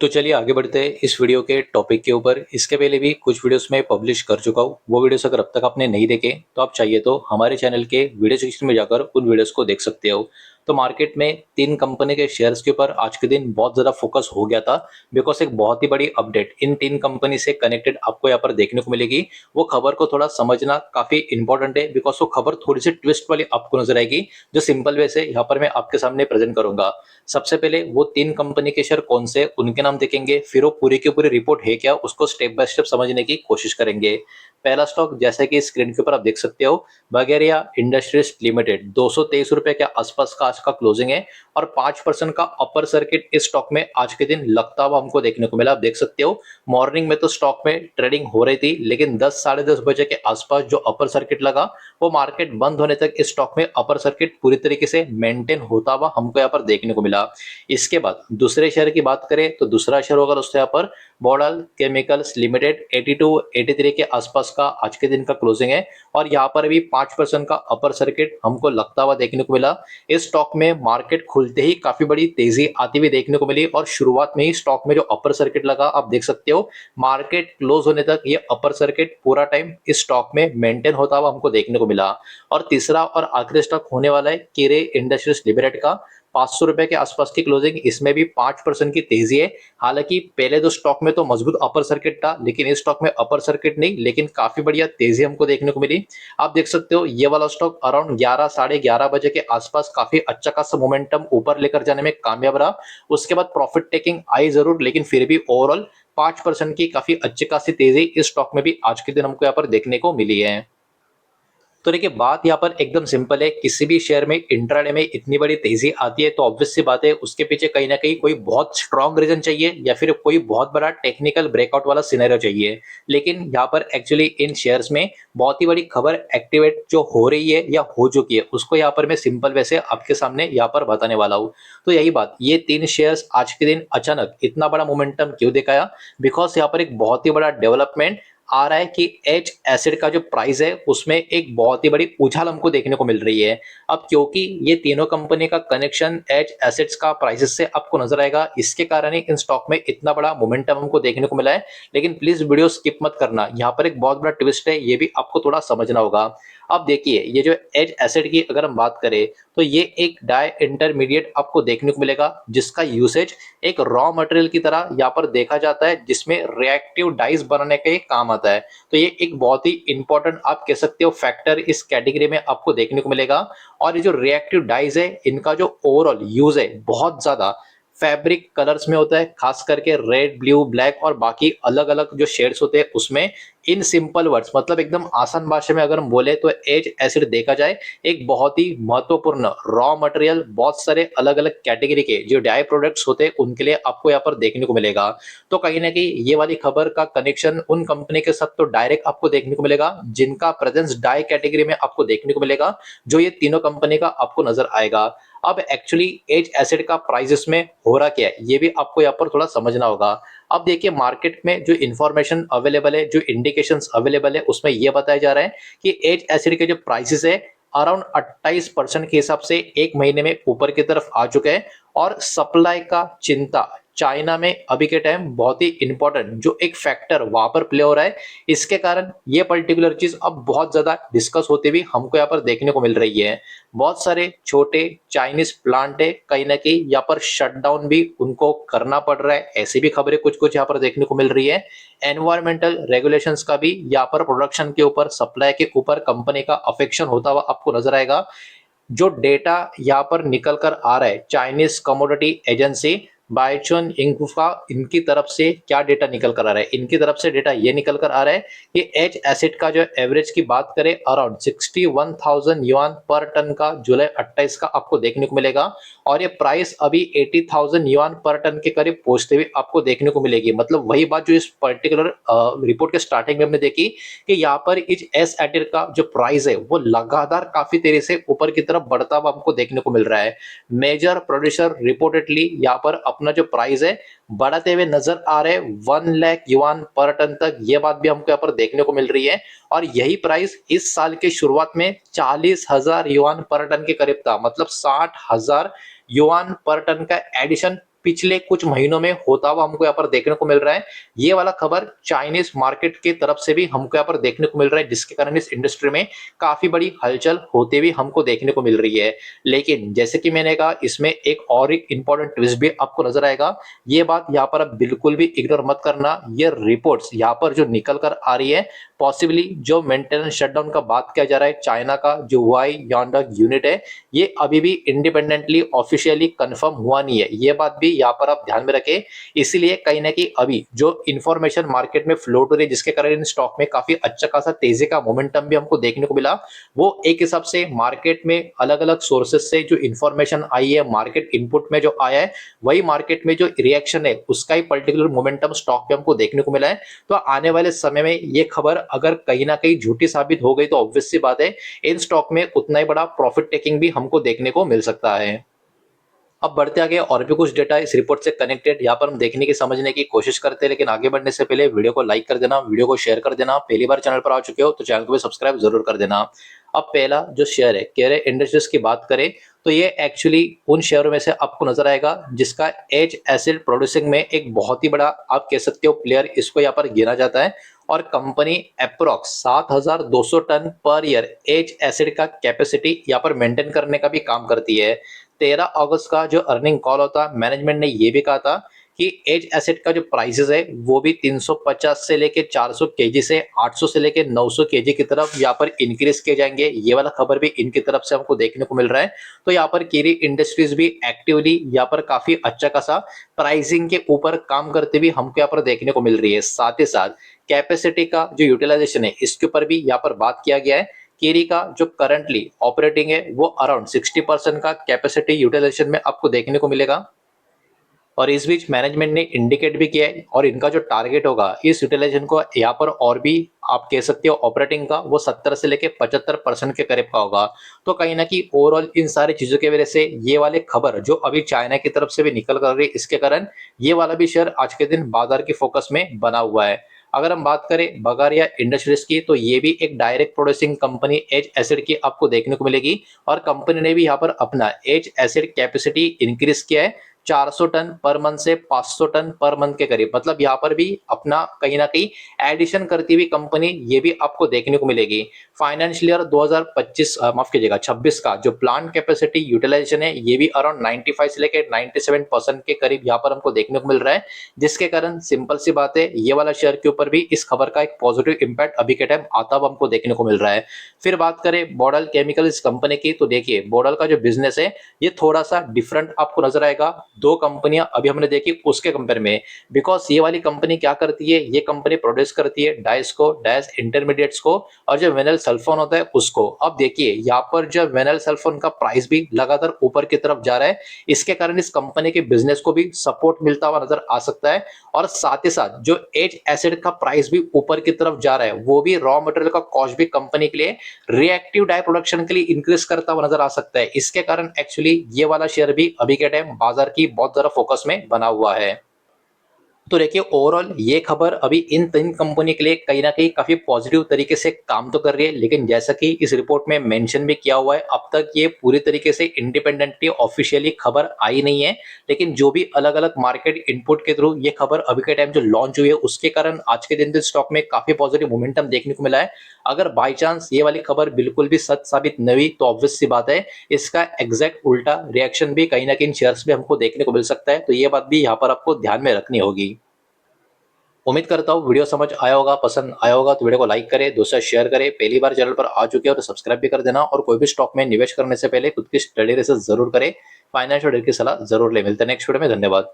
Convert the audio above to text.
तो चलिए आगे बढ़ते हैं इस वीडियो के टॉपिक के ऊपर। इसके पहले भी कुछ वीडियोस मैं पब्लिश कर चुका हूँ। वो वीडियोस अगर अब तक आपने नहीं देखे तो आप चाहिए तो हमारे चैनल के वीडियो सेक्शन में जाकर उन वीडियोस को देख सकते हो। तो मार्केट में 3 कंपनी के शेयर्स के ऊपर आज के दिन बहुत ज़्यादा फोकस हो गया था, बिकॉज एक बहुत ही बड़ी अपडेट इन 3 कंपनी से कनेक्टेड आपको यहाँ पर देखने को मिलेगी। वो खबर को थोड़ा समझना काफ़ी इंपॉर्टेंट है, बिकॉज वो खबर थोड़ी सी ट्विस्ट वाली आपको नजर आएगी, जो सिंपल वे से यहाँ पर मैं आपके सामने प्रेजेंट करूंगा। सबसे पहले वो 3 कंपनी के शेयर कौन से, उनके नाम देखेंगे, फिर वो पूरी की पूरी रिपोर्ट है क्या उसको स्टेप बाय स्टेप समझने की कोशिश करेंगे। पहला स्टॉक जैसे कि स्क्रीन के ऊपर आप देख सकते हो, बगेरिया इंडस्ट्रीज लिमिटेड, 223 रुपए के आसपास का आज का क्लोजिंग है और 5% का अपर सर्किट इस स्टॉक में आज के दिन लगता हुआ हमको देखने को मिला। आप देख सकते हो मॉर्निंग में तो स्टॉक में ट्रेडिंग हो रही थी, लेकिन 10 साढ़े 10 बजे के आसपास जो अपर सर्किट लगा, वो मार्केट बंद होने तक इस स्टॉक में अपर सर्किट पूरी तरीके से मेंटेन होता हुआ हमको यहाँ पर देखने को मिला। इसके बाद दूसरे शेयर की बात करें तो दूसरा शेयर होगा दोस्तों यहाँ पर बॉर्डल केमिकल्स लिमिटेड, 82 83 के आसपास का आज के दिन का क्लोजिंग है और यहाँ पर भी 5% का अपर सर्किट हमको लगता हुआ देखने को मिला। इस स्टॉक में मार्केट खुलते ही काफी बड़ी तेजी आती हुई देखने को मिली और शुरुआत में ही स्टॉक में जो अपर सर्किट लगा, आप देख सकते हो मार्केट क्लोज होने तक ये अपर सर्किट पूरा टाइम इस स्टॉक में मेंटेन होता हुआ हमको देखने को मिला। और तीसरा और आखिरी स्टॉक होने वाला है किरे इंडस्ट्रीज लिमिटेड का, 500 रुपए के आसपास की क्लोजिंग, इसमें भी 5% की तेजी है। हालांकि पहले दो स्टॉक में तो मजबूत अपर सर्किट था, लेकिन इस स्टॉक में अपर सर्किट नहीं, लेकिन काफी बढ़िया तेजी हमको देखने को मिली। आप देख सकते हो ये वाला स्टॉक अराउंड 11 साढ़े 11 बजे के आसपास काफी अच्छा खासा मोमेंटम ऊपर लेकर जाने में कामयाब रहा। उसके बाद प्रॉफिट टेकिंग आई जरूर, लेकिन फिर भी ओवरऑल 5% की काफी अच्छी खासी तेजी इस स्टॉक में भी आज के दिन हमको यहाँ पर देखने को मिली है। तो देखिए बात यहाँ पर एकदम सिंपल है, किसी भी शेयर में इंट्राडे में इतनी बड़ी तेजी आती है तो ऑब्वियस सी बात है उसके पीछे कहीं ना कहीं कोई बहुत स्ट्रॉन्ग रीजन चाहिए या फिर कोई बहुत बड़ा टेक्निकल ब्रेकआउट वाला सिनेरियो चाहिए। लेकिन यहाँ पर एक्चुअली इन शेयर्स में बहुत ही बड़ी खबर एक्टिवेट जो हो रही है या हो चुकी है, उसको यहाँ पर मैं सिंपल वैसे आपके सामने यहाँ पर बताने वाला हूँ। तो यही बात, ये 3 शेयर्स आज के दिन अचानक इतना बड़ा मोमेंटम क्यों दिखाया, बिकॉज यहाँ पर एक बहुत ही बड़ा डेवलपमेंट आ रहा है कि एच एसिड का जो प्राइस है उसमें एक बहुत ही बड़ी उछाल हमको देखने को मिल रही है। अब क्योंकि ये तीनों कंपनी का कनेक्शन एच एसिड्स का प्राइसेस से आपको नजर आएगा, इसके कारण ही इन स्टॉक में इतना बड़ा मोमेंटम हमको देखने को मिला है। लेकिन प्लीज वीडियो स्किप मत करना, यहाँ पर एक बहुत बड़ा ट्विस्ट है, ये भी आपको थोड़ा समझना होगा। अब देखिए ये जो एच एसिड की अगर हम बात करें तो ये एक डाई इंटरमीडिएट आपको देखने को मिलेगा, जिसका यूसेज एक रॉ मटेरियल की तरह यहाँ पर देखा जाता है, जिसमें रिएक्टिव डाइस बनाने के काम आता है। तो ये एक बहुत ही इंपॉर्टेंट आप कह सकते हो फैक्टर इस कैटेगरी में आपको देखने को मिलेगा। और ये जो रिएक्टिव डाइस है इनका जो ओवरऑल यूज है बहुत ज्यादा फैब्रिक कलर्स में होता है, खास करके रेड ब्लू ब्लैक और बाकी अलग अलग जो शेड्स होते हैं उसमें। इन सिंपल वर्ड्स मतलब एकदम आसान भाषा में अगर हम बोले तो एच एसिड देखा जाए एक बहुत ही महत्वपूर्ण रॉ मटेरियल, बहुत सारे अलग अलग कैटेगरी के जो डाई प्रोडक्ट्स होते हैं उनके लिए आपको यहाँ पर देखने को मिलेगा। तो कहीं ना कहीं ये वाली खबर का कनेक्शन उन कंपनी के साथ तो डायरेक्ट आपको देखने को मिलेगा जिनका प्रेजेंस डाई कैटेगरी में आपको देखने को मिलेगा, जो ये तीनों कंपनी का आपको नजर आएगा। अब एक्चुअली एच एसिड का प्राइस में हो रहा क्या है ये भी आपको यहाँ पर थोड़ा समझना होगा। अब देखिए मार्केट में जो इंफॉर्मेशन अवेलेबल है, जो इंडिकेशंस अवेलेबल है, उसमें यह बताया जा रहा है कि एच एसिड के जो प्राइसेस है अराउंड 28% के हिसाब से एक महीने में ऊपर की तरफ आ चुके हैं। और सप्लाई का चिंता चाइना में अभी के टाइम बहुत ही इंपॉर्टेंट जो एक फैक्टर वहां पर प्ले हो रहा है, इसके कारण ये पर्टिकुलर चीज अब बहुत ज्यादा डिस्कस होते हुए हमको यहाँ पर देखने को मिल रही है। बहुत सारे छोटे चाइनीज प्लांट है, कहीं ना कहीं यहाँ पर शटडाउन भी उनको करना पड़ रहा है, ऐसी भी खबरें कुछ कुछ यहाँ पर देखने को मिल रही है। एनवायरमेंटल रेगुलेशंस का भी यहाँ पर प्रोडक्शन के ऊपर सप्लाई के ऊपर कंपनी का अफेक्शन होता हुआ आपको नजर आएगा। जो डेटा यहाँ पर निकल कर आ रहा है चाइनीज कमोडिटी एजेंसी बाइचुन इंगफा, इनकी तरफ से क्या डेटा निकल कर आ रहा है, इनकी तरफ से डेटा ये निकल कर आ रहा है कि एच एसिड का जो एवरेज की बात करें अराउंड 61,000 युआन पर टन का जुलाई 28 का आपको देखने को मिलेगा। और ये प्राइस अभी 80,000 युआन पर टन के करीब पहुंचते हुए आपको देखने को मिलेगी। मतलब वही बात जो इस पर्टिकुलर रिपोर्ट के स्टार्टिंग में हमने देखी कि यहाँ पर इस एस एसिड का जो प्राइस है वो लगातार काफी तेजी से ऊपर की तरफ बढ़ता हुआ आपको देखने को मिल रहा है। मेजर प्रोड्यूसर रिपोर्टेडली यहाँ पर अपना जो प्राइस है बढ़ाते हुए नजर आ रहे हैं 1 लाख युआन पर टन तक, ये बात भी हमको यहाँ पर देखने को मिल रही है। और यही प्राइस इस साल के शुरुआत में 40,000 युआन पर टन के करीब था, मतलब 60,000 युआन पर टन का एडिशन पिछले कुछ महीनों में होता हुआ हमको यहाँ पर देखने को मिल रहा है। ये वाला खबर चाइनीज मार्केट की तरफ से भी हमको यहाँ पर देखने को मिल रहा है, जिसके कारण इस इंडस्ट्री में काफी बड़ी हलचल होते हुए हमको देखने को मिल रही है। लेकिन जैसे कि मैंने कहा, इसमें एक इंपॉर्टेंट ट्विस्ट भी आपको नजर आएगा। ये बात यहाँ पर आप बिल्कुल भी इग्नोर मत करना। ये रिपोर्ट्स यहाँ पर जो निकल कर आ रही है, पॉसिबली जो मेंटेनेंस शटडाउन का बात किया जा रहा है, चाइना का जो हुआई यांडक यूनिट है, ये अभी भी इंडिपेंडेंटली ऑफिशियली कंफर्म हुआ नहीं है। ये बात भी यहाँ पर आप ध्यान में रखें। इसीलिए कहीं ना कहीं अभी जो इंफॉर्मेशन मार्केट में फ्लोट हो रही है, जिसके कारण इन स्टॉक में काफी अच्छा खासा तेजी का मोमेंटम भी हमको देखने को मिला, वो एक हिसाब से मार्केट में अलग अलग सोर्सेज से जो इंफॉर्मेशन आई है, मार्केट इनपुट में जो आया है, वही मार्केट में जो रिएक्शन है उसका ही पर्टिकुलर मोमेंटम स्टॉक पे हमको देखने को मिला है। तो आने वाले समय में ये खबर अगर कहीं ना कहीं झूठी साबित हो गई तो ऑब्वियस सी बात है, इन स्टॉक में उतना ही बड़ा प्रॉफिट टेकिंग भी हमको देखने को मिल सकता है। अब बढ़ते आगे, और भी कुछ डेटा इस रिपोर्ट से कनेक्टेड यहाँ पर हम देखने की समझने की कोशिश करते हैं। लेकिन आगे बढ़ने से पहले वीडियो को लाइक कर देना, वीडियो को शेयर कर देना। पहली बार चैनल पर आ चुके हो तो चैनल को भी सब्सक्राइब जरूर कर देना। अब पहला जो शेयर है, केरे इंडस्ट्रीज की बात करें तो ये एक्चुअली उन शेयरों में से आपको नजर आएगा जिसका एज एसिड प्रोड्यूसिंग में एक बहुत ही बड़ा, आप कह सकते हो, प्लेयर इसको यहाँ पर गिना जाता है। और company approx 7,200 ton per year H acid का कैपेसिटी यहाँ पर मेंटेन करने का भी काम करती है। 13 अगस्त का जो अर्निंग कॉल होता, मैनेजमेंट ने ये भी कहा था कि एज एसेट का जो प्राइसेस है वो भी 350 से लेके 400 केजी से 800 से लेके 900 केजी की तरफ यहाँ पर इंक्रीज किए जाएंगे। ये वाला खबर भी इनकी तरफ से हमको देखने को मिल रहा है। तो यहाँ पर केरी इंडस्ट्रीज भी एक्टिवली यहाँ पर काफी अच्छा खासा प्राइसिंग के ऊपर काम करते हुए हमको यहाँ पर देखने को मिल रही है। साथ ही साथ कैपेसिटी का जो यूटिलाइजेशन है, इसके ऊपर भी यहाँ पर बात किया गया है। केरी का जो करंटली ऑपरेटिंग है वो अराउंड 60% का कैपेसिटी यूटिलाइजेशन में आपको देखने को मिलेगा। और इस बीच मैनेजमेंट ने इंडिकेट भी किया है, और इनका जो टारगेट होगा इस यूटिलाइजेशन को यहाँ पर और भी, आप कह सकते हो, ऑपरेटिंग का वो 70 से लेके 75% के करीब का होगा। तो कहीं ना कहीं ओवरऑल इन सारी चीजों की वजह से ये वाले खबर जो अभी चाइना की तरफ से भी निकल कर रही है, इसके कारण ये वाला भी शेयर आज के दिन बाजार के फोकस में बना हुआ है। अगर हम बात करें बगारिया इंडस्ट्रीज की, तो ये भी एक direct producing company H acid की आपको देखने को मिलेगी। और कंपनी ने भी यहाँ पर अपना एज एसिड कैपेसिटी इंक्रीज किया है 400 टन पर मंथ से 500 टन पर मंथ के करीब। मतलब यहाँ पर भी अपना कहीं ना कहीं एडिशन करती हुई कंपनी ये भी आपको देखने को मिलेगी। फाइनेंशियल ईयर 2025, माफ कीजिएगा 26 का जो प्लांट कैपेसिटी यूटिलाइजेशन है, ये भी अराउंड 95 से लेकर 97% के करीब यहाँ पर हमको देखने को मिल रहा है। जिसके कारण सिंपल सी बात है, ये वाला शेयर के ऊपर भी इस खबर का एक पॉजिटिव इंपैक्ट अभी के टाइम आता हुआ हमको देखने को मिल रहा है। फिर बात करें बोडल केमिकल इस कंपनी की, तो देखिए बोडल का जो बिजनेस है ये थोड़ा सा डिफरेंट आपको नजर आएगा दो कंपनियां अभी हमने देखी उसके कंपेयर में। बिकॉज ये वाली कंपनी क्या करती है, ये कंपनी प्रोड्यूस करती है डाइस को, डाइस इंटरमीडिएट्स को, और जो विनाइल सल्फोन होता है उसको। अब देखिए यहाँ पर जो विनाइल सल्फोन का प्राइस भी लगातार ऊपर की तरफ जा रहा है, इसके कारण इस कंपनी के बिजनेस को भी सपोर्ट मिलता हुआ नजर आ सकता है। और साथ ही साथ जो एज एसिड का प्राइस भी ऊपर की तरफ जा रहा है, वो भी रॉ मटेरियल का कॉस्ट भी कंपनी के लिए रिएक्टिव डाई प्रोडक्शन के लिए इंक्रीज करता हुआ नजर आ सकता है। इसके कारण एक्चुअली ये वाला शेयर भी अभी के टाइम बाजार की बहुत ज्यादा फोकस में बना हुआ है। तो देखिए ओवरऑल ये खबर अभी इन तीन कंपनी के लिए कहीं ना कहीं काफी पॉजिटिव तरीके से काम तो कर रही है। लेकिन जैसा कि इस रिपोर्ट में मेंशन भी किया हुआ है, अब तक ये पूरी तरीके से इंडिपेंडेंटली ऑफिशियली खबर आई नहीं है। लेकिन जो भी अलग अलग मार्केट इनपुट के थ्रू ये खबर अभी के टाइम जो लॉन्च हुई है, उसके कारण आज के दिन स्टॉक में काफी पॉजिटिव मोमेंटम देखने को मिला है। अगर बाई चांस ये वाली खबर बिल्कुल भी सच साबित न हुई तो ऑब्वियस सी बात है, इसका एग्जैक्ट उल्टा रिएक्शन भी कहीं ना कहीं शेयर्स में हमको देखने को मिल सकता है। तो ये बात भी यहाँ पर आपको ध्यान में रखनी होगी। उम्मीद करता हूँ वीडियो समझ आया होगा, पसंद आया होगा तो वीडियो को लाइक करें, दूसरा शेयर करें। पहली बार चैनल पर आ चुके हो तो सब्सक्राइब भी कर देना, और कोई भी स्टॉक में निवेश करने से पहले खुद की स्टडी रिसर्च जरूर करें, फाइनेंशियल की सलाह जरूर ले। मिलते हैं नेक्स्ट वीडियो में, धन्यवाद।